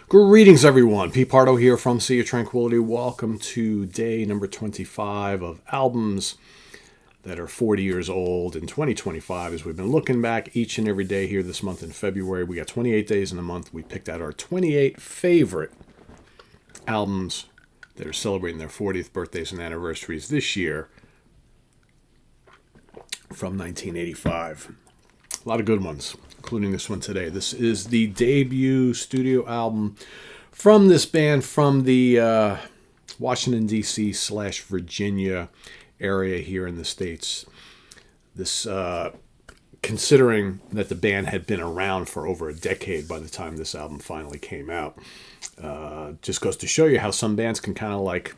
Greetings, everyone. Pete Pardo here from Sea of Tranquility. Welcome to day number 25 of albums that are 40 years old in 2025. As we've been looking back each and every day here this month in February, we got 28 days in the month. We picked out our 28 favorite albums that are celebrating their 40th birthdays and anniversaries this year from 1985. A lot of good ones, including this one today. This is the debut studio album from this band from the Washington, D.C. / Virginia area here in the States. This, considering that the band had been around for over a decade by the time this album finally came out, just goes to show you how some bands can kind of like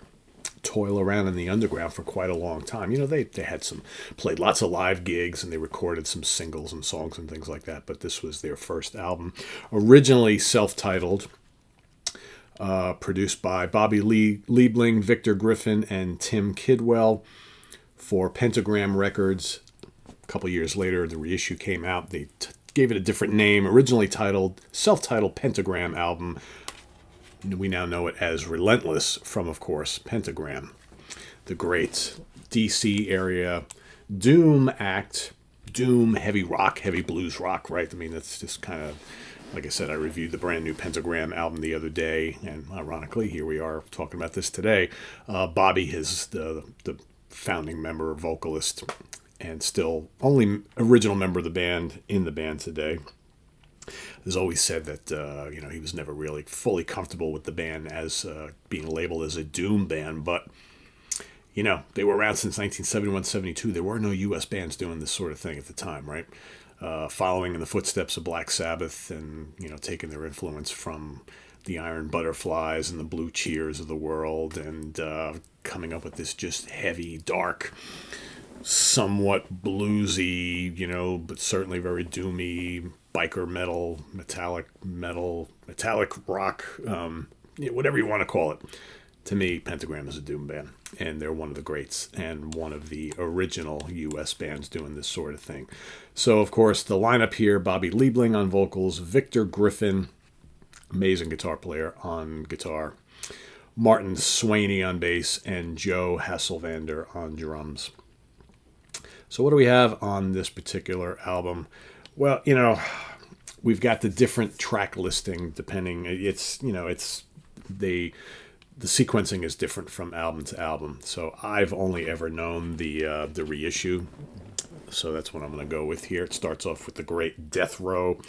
toil around in the underground for quite a long time. You know, they had played lots of live gigs and they recorded some singles and songs and things like that, but this was their first album. Originally self-titled, produced by Bobby Liebling, Victor Griffin, and Tim Kidwell for Pentagram Records. A couple years later, the reissue came out. They gave it a different name, originally titled, self-titled Pentagram album. We now know it as Relentless from, of course, Pentagram, the great DC area doom act, doom, heavy rock, heavy blues rock, right? I mean, that's just kind of, like I said, I reviewed the brand new Pentagram album the other day, and ironically, here we are talking about this today. Bobby is the founding member, vocalist, and still only original member of the band in the band today. Has always said that he was never really fully comfortable with the band as being labeled as a doom band, but they were around since 1971-72. There were no U.S. bands doing this sort of thing at the time, right? Following in the footsteps of Black Sabbath and taking their influence from the Iron Butterflies and the Blue Cheers of the world, and coming up with this just heavy, dark, somewhat bluesy, but certainly very doomy biker metallic rock, whatever you want to call it. To me, Pentagram is a doom band, and they're one of the greats and one of the original U.S. bands doing this sort of thing. So, of course, the lineup here: Bobby Liebling on vocals, Victor Griffin, amazing guitar player, on guitar, Martin Sweeney on bass, and Joe Hasselvander on drums. So what do we have on this particular album? Well, we've got the different track listing depending. The sequencing is different from album to album. So I've only ever known the reissue. So that's what I'm going to go with here. It starts off with the great Death Row,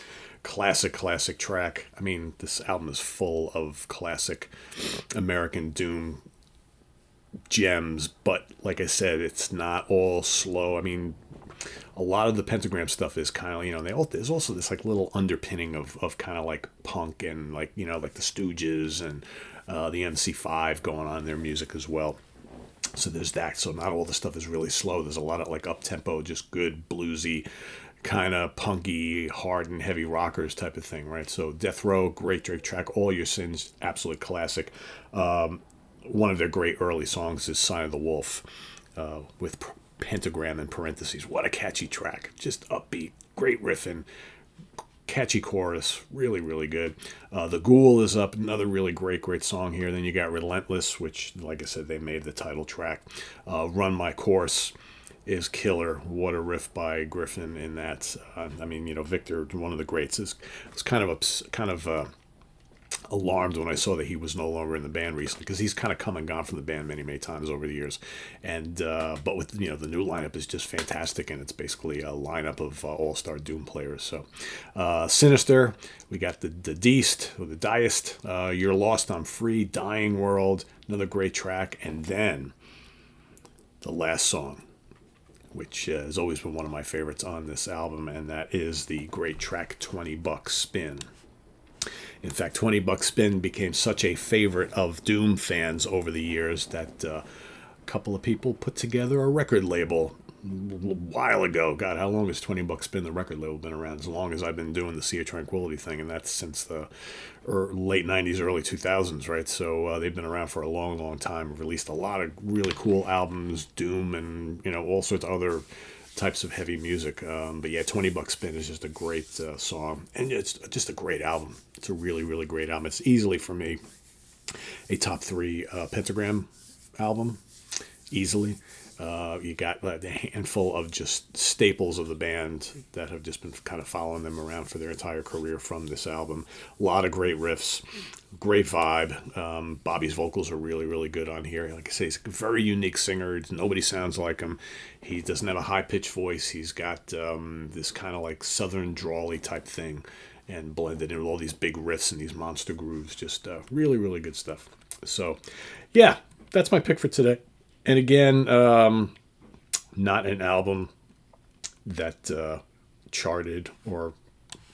classic track. I mean, this album is full of classic American doom gems, but like I said, it's not all slow. I mean, a lot of the Pentagram stuff is kind of, there's also this like little underpinning of kind of like punk and like the Stooges and the MC5 going on in their music as well. So there's that. So not all the stuff is really slow. There's a lot of like up tempo, just good bluesy, kind of punky, hard and heavy rockers type of thing, right? So Death Row, great track. All Your Sins, absolute classic. One of their great early songs is Sign of the Wolf, with Pentagram in parentheses. What a catchy track. Just upbeat, great riffing, catchy chorus, really, really good. The Ghoul is up, another really great song here. Then you got Relentless, which, like I said, they made the title track. Run My Course is killer. What a riff by Griffin in that. Victor, one of the greats, is kind of alarmed when I saw that he was no longer in the band recently, because he's kind of come and gone from the band many times over the years, and but with the new lineup is just fantastic, and it's basically a lineup of all-star doom players. So Sinister, we got the Deist or the Deist, You're Lost, I'm Free, Dying World, another great track, and then the last song, which has always been one of my favorites on this album, and that is the great track $20 Spin. In fact, $20 Spin became such a favorite of Doom fans over the years that a couple of people put together a record label a while ago. God, how long has $20 Spin, the record label, been around? As long as I've been doing the Sea of Tranquility thing, and that's since the late 90s, early 2000s, right? So they've been around for a long time, released a lot of really cool albums, Doom, and all sorts of other types of heavy music. But yeah, 20 Buck Spin is just a great song, and it's just a great album. It's a really, really great album. It's easily, for me, a top 3 Pentagram album, easily. You got a handful of just staples of the band that have just been kind of following them around for their entire career from this album. A lot of great riffs, great vibe. Bobby's vocals are really, really good on here. Like I say, he's a very unique singer. Nobody sounds like him. He doesn't have a high-pitched voice. He's got this kind of like southern drawly type thing, and blended in with all these big riffs and these monster grooves. Just really, really good stuff. So, yeah, that's my pick for today. And again, not an album that charted or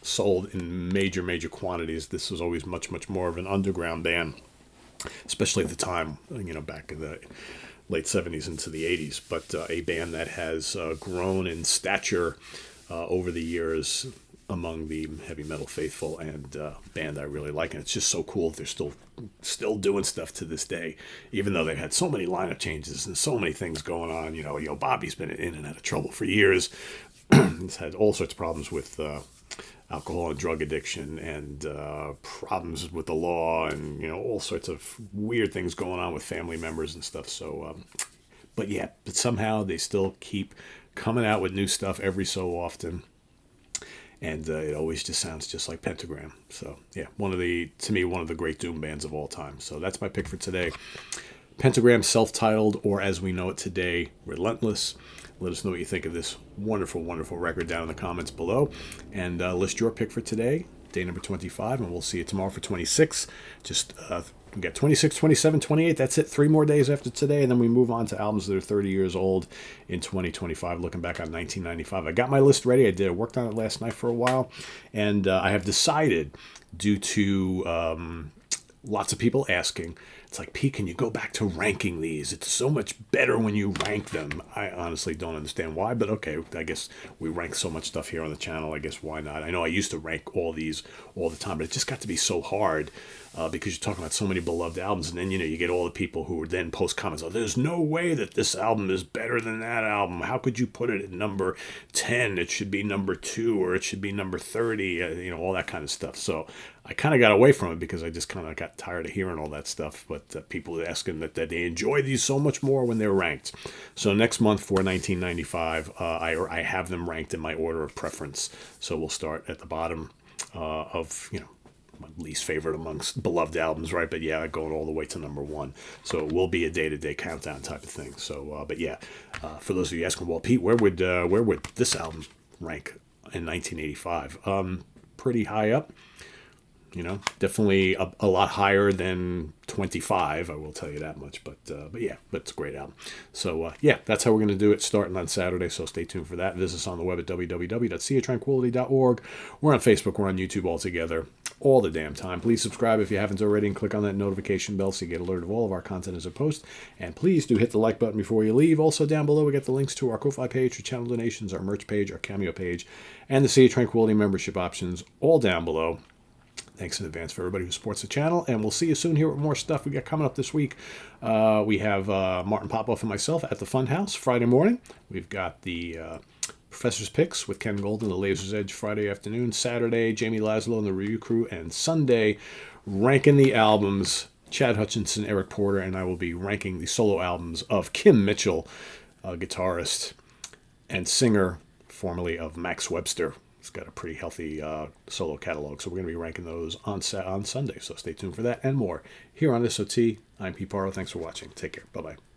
sold in major, major quantities. This was always much, much more of an underground band, especially at the time, back in the late 70s into the 80s. But a band that has grown in stature over the years among the heavy metal faithful, and band I really like. And it's just so cool they're still doing stuff to this day, even though they've had so many lineup changes and so many things going on. Bobby's been in and out of trouble for years. He's had all sorts of problems with alcohol and drug addiction, and problems with the law, and all sorts of weird things going on with family members and stuff. So but somehow they still keep coming out with new stuff every so often. And it always just sounds just like Pentagram. So, yeah, one of the great doom bands of all time. So that's my pick for today. Pentagram, self-titled, or as we know it today, Relentless. Let us know what you think of this wonderful, wonderful record down in the comments below. And list your pick for today, day number 25, and we'll see you tomorrow for 26. Just we got 26, 27, 28. That's it. 3 more days after today, and then we move on to albums that are 30 years old in 2025, looking back on 1995. I got my list ready. I worked on it last night for a while, and I have decided, due to lots of people asking, it's like, Pete, can you go back to ranking these? It's so much better when you rank them. I honestly don't understand why, but okay, I guess we rank so much stuff here on the channel. I guess why not? I know I used to rank all these all the time, but it just got to be so hard because you're talking about so many beloved albums, and then you get all the people who would then post comments, oh, there's no way that this album is better than that album. How could you put it at number 10? It should be number 2, or it should be number 30, all that kind of stuff. So I kind of got away from it because I just kind of got tired of hearing all that stuff. But people are asking that they enjoy these so much more when they're ranked. So next month for 1995, I have them ranked in my order of preference. So we'll start at the bottom of, my least favorite amongst beloved albums, right? But yeah, going all the way to number 1. So it will be a day-to-day countdown type of thing. So, but yeah, for those of you asking, well, Pete, where would this album rank in 1985? Pretty high up. Definitely a lot higher than 25, I will tell you that much. But it's a great album. So, that's how we're going to do it, starting on Saturday. So stay tuned for that. Visit us on the web at www.seatranquility.org. We're on Facebook. We're on YouTube all together, all the damn time. Please subscribe if you haven't already, and click on that notification bell so you get alerted of all of our content as a post. And please do hit the like button before you leave. Also, down below, we got the links to our Ko-Fi page for channel donations, our merch page, our Cameo page, and the Sea of Tranquility membership options, all down below. Thanks in advance for everybody who supports the channel, and we'll see you soon here with more stuff we got coming up this week. We have Martin Popoff and myself at the Funhouse Friday morning. We've got the Professor's Picks with Ken Golden, the Laser's Edge Friday afternoon. Saturday, Jamie Laszlo and the Review Crew. And Sunday, ranking the albums, Chad Hutchinson, Eric Porter, and I will be ranking the solo albums of Kim Mitchell, guitarist and singer, formerly of Max Webster. It's got a pretty healthy solo catalog, so we're going to be ranking those on Sunday. So stay tuned for that and more here on SOT. I'm Pete Pardo. Thanks for watching. Take care. Bye-bye.